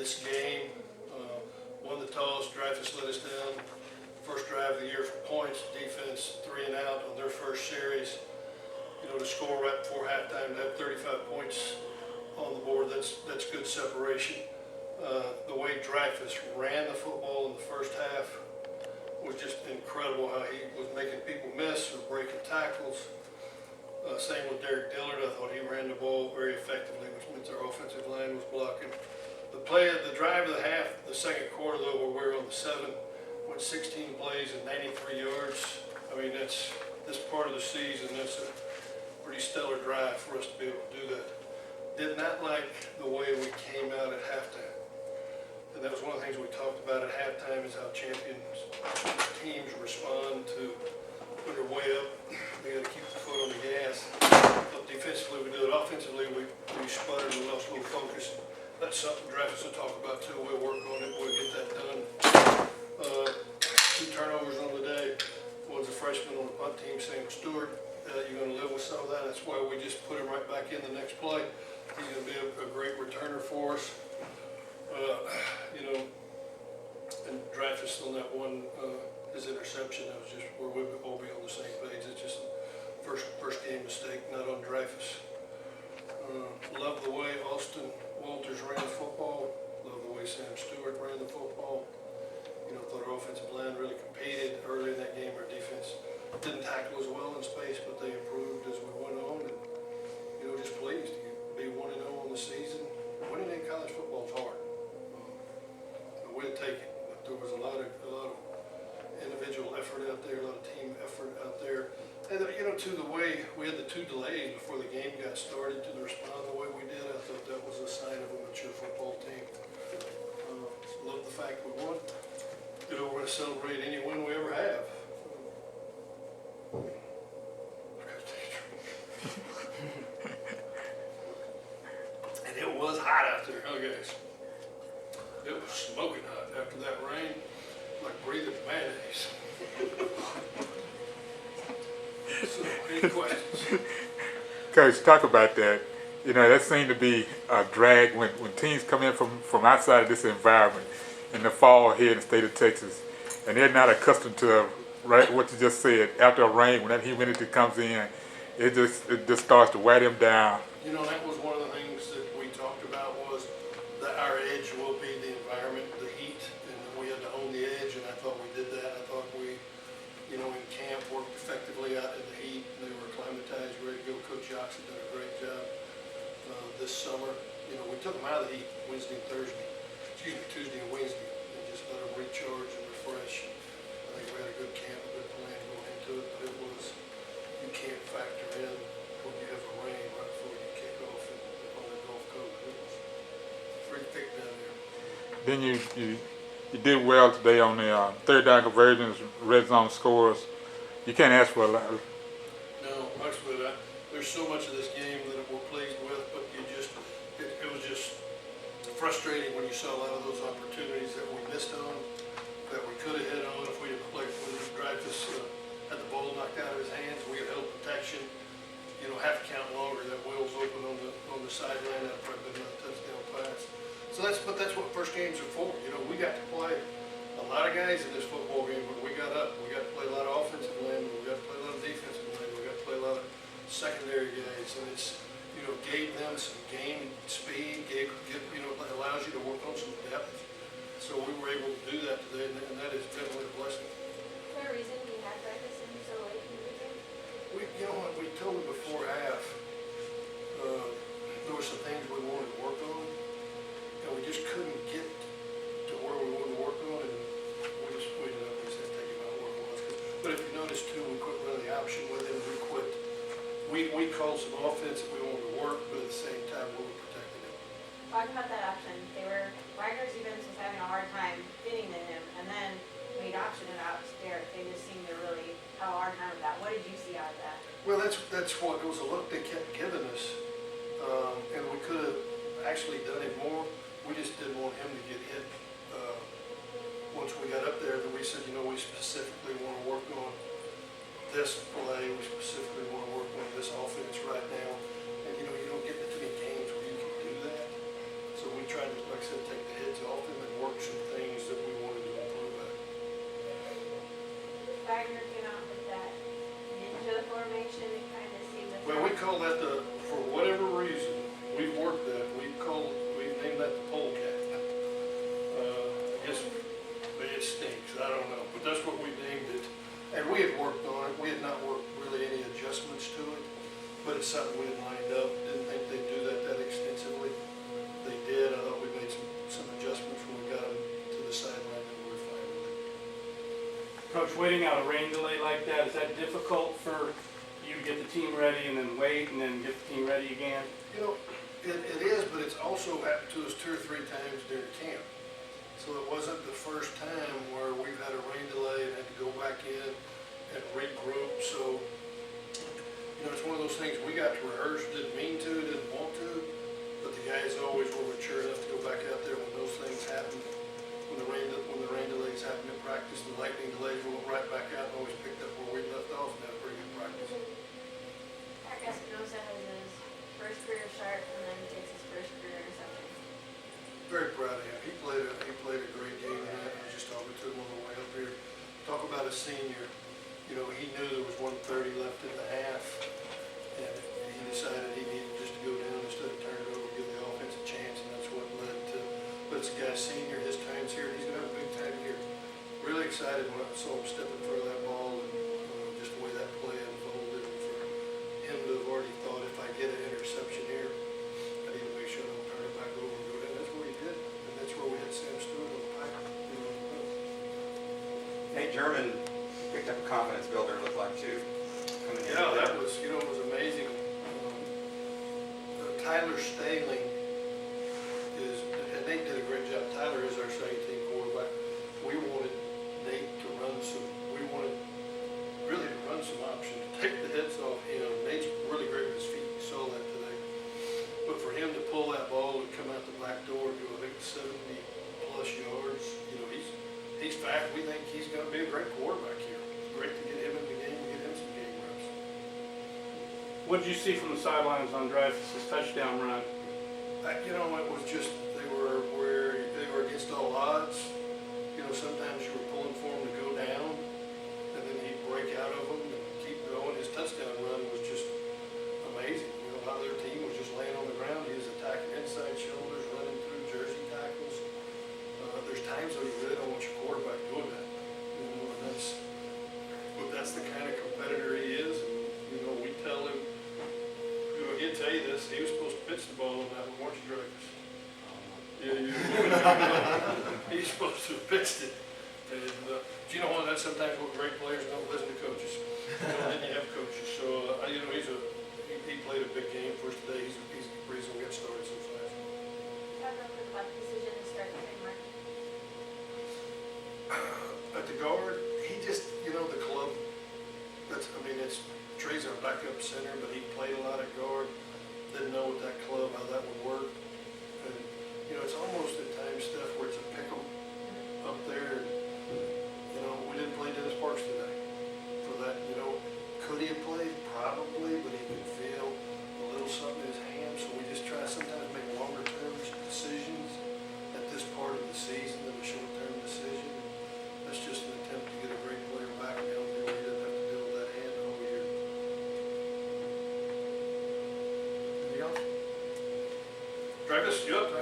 this game. Won the toss, Dreyfus let us down. First drive of the year for points, defense 3 and out on their first series. You know, to score right before halftime, to have 35 points on the board, that's good separation. The way Dreyfus ran the football in the first half was just incredible, how he was making people miss or breaking tackles. Same with Derek Dillard. I thought he ran the ball very effectively, which meant their offensive line was blocking. The drive of the half, the second quarter though, where we were on the 7, went 16 plays and 93 yards. I mean, that's this part of the season, that's a pretty stellar drive for us to be able to do that. Did not like the way we came out at halftime. And that was one of the things we talked about at halftime, is how champions teams respond to when they're way up. They got to keep the foot on the gas. But defensively we do it. Offensively we sputtered and lost a little focus. That's something Dreyfus will talk about too. We'll work on it. We'll get that done. 2 turnovers on the day. One's a freshman on the punt team, Sam Stewart. You're going to live with some of that. That's why we just put him right back in the next play. He's going to be a great returner for us. You know, and Dreyfus on that one, his interception, that was just where we'll all be on the same page. It's just first game mistake, not on Dreyfus. Love the way Austin Walters ran the football. Love the way Sam Stewart ran the football. You know, thought our offensive line really competed early in that game. Our defense didn't tackle as well in space, but they improved as we went on. And, you know, just pleased to be 1-0 on the season. Winning in college football is hard. But we'll take it. But there was a lot of individual effort out there, a lot of team effort out there. And, you know, to the way we had the 2 delays before the game got started, to respond the way we did, I thought that was a sign of a mature football team. Love the fact we won. You know, we're going to celebrate any win we ever have. And it was hot out there, huh guys? It was smoking hot after that rain, like breathing mayonnaise. So, any questions? Coach, talk about that. You know, that seemed to be a drag when teams come in from outside of this environment in the fall here in the state of Texas, and they're not accustomed to what you just said. After a rain, when that humidity comes in, it just starts to wear them down. You know, that was one of the things that we talked about, was that our edge will be the environment, the heat, and we had to own the edge, and I thought we did that. I thought we, you know, in camp worked effectively out in the heat. They were acclimatized, ready to go. Coach Jackson did a great job this summer. You know, we took them out of the heat Tuesday and Wednesday, and just let them recharge and refresh. I think we had a good camp, a good plan going into it, but it was, you can't factor in when you have a rain right before you kick off on the Gulf Coast. It was pretty thick down there. Then you did well today on the 3rd down conversions, red zone scores. You can't ask for a lot. No, actually, there's so much of this game that we're pleased with, but it was just frustrating when you saw a lot of those opportunities that we missed on, that we could have hit on if we had played. When Dreyfus had the ball knocked out of his hands, we had held protection. You know, half a count longer, that Will's open on the sideline. That probably been a touchdown pass. So that's what first games are for. You know, we got to play a lot of guys in this football game, but we got up. We got to play a lot of offensive line. We got to play a lot of defensive line. We got to play a lot of secondary guys, and it's, you know, gave them some game speed. You know, allows you to work on some depth. So we were able to do that today, and that is definitely a blessing. Is there a reason you had breakfast in so late in the weekend? You know what, we told them before half, there were some things we wanted to work on, and we just couldn't get to where we wanted to work on, and we said take him out where it was. But if you notice too, we quit running the option with him. We quit. We called some offense that we wanted to work, but at the same time we were protecting him. Talking about that option, Wagner's defense was having a hard time getting to him, and then when he'd optioned it out to Derek, they just seemed to really have a hard time with that. What did you see out of that? Well, that's what it was, a look they kept giving us, and we could have actually done it more. We just didn't want him to get hit. Once we got up there, then we said, you know, we specifically want to work on this play. We specifically want to work on this offense right now. And you know, you don't get into too many games where you can do that. So we tried to, like I said, take the hit heads off him and work some things that we wanted to improve at. Wagner came out with that ninja formation, it kind of seemed. Well, we call that for whatever reason, we've worked that, we've named that the polecat. I guess maybe it stinks, I don't know, but that's what we named it. And we had worked on it, we had not worked really any adjustments to it, but it's something we had lined up, didn't think they'd do that extensively. They did, I thought we made some adjustments when we got them to the sideline and we were fine with it. Coach, waiting out a rain delay like that, is that difficult for you to get the team ready and then wait and then get the team ready again? You know, it is, but it's also happened to us 2 or 3 times during camp. So it wasn't the first time where we've had a rain delay and had to go back in and regroup. So, you know, it's one of those things, we got to rehearse, didn't mean to, didn't want to, but the guys always were mature enough to go back out there when those things happen. When the rain delays happen in practice, the lightning delays, we went right back out and always picked up where we left off and had a pretty good practice. I guess Nosa has his first career start and then takes his first career interception. Very proud of him. He played a great game tonight. I was just talking to him on the way up here. Talk about a senior. You know, he knew there was 1:30 left in the half, and he decided he needed just to go down instead of turn it over, give the offense a chance, and that's what led to. But it's a guy senior. His time's here. He's gonna have a big time here. Really excited when I saw him step in front of that ball and just the way that play unfolded. And for him to have already thought, if I get an interception here, I need to make sure I don't turn it back over and go down. That's what he did, and that's where we had Sam Stewart on the pipe. Nate German picked up a confidence builder, it looked like, too. Coming in. Yeah, that was, it was amazing. Tyler Staling is, and Nate did a great job. Tyler is our second team quarterback. We wanted Nate to run some options, take the hits off him. Nate's really great with his feet. You saw that today. But for him to pull that ball and come out the back door and go, I think, 70+ yards, he's fast. We think he's going to be a great quarterback here. It's great to get him in the game and get him some game reps. What did you see from the sidelines on Dreyfus' touchdown run? It was just, they were against all odds. Sometimes you were pulling for him to go down, and then he'd break out of them and keep going. His touchdown run was just amazing. How their team was just laying on the ground. He was attacking inside shoulders, running through jersey tackles. There's times though you really don't want your quarterback doing that. But that's the kind of competitor he is. And we tell him, he'll tell you this. He was supposed to pitch the ball on that one, weren't you, Dreyfus? Yeah, he's supposed to have pitched it. And you know what? That's sometimes what great players don't listen to coaches. Then you have coaches. So he played a big game for us today. He's the reason we got started so fast. Talk real quick about the decision to start the framework. At the guard, he just, the club. It's Trey's our backup center, but he played a lot at guard. Didn't know with that club how that would work. And it's almost at times stuff where it's a pick 'em up there. And, we didn't play Dennis Parks today. For that, could he have played? Probably, but he could feel a little something in his hand. So we just try to sometimes make longer term decisions at this part of the season than a short term decision. That's just an attempt to get a great player back down there where he doesn't have to deal with that hand the whole year. Anything else? Dreyfus, you up?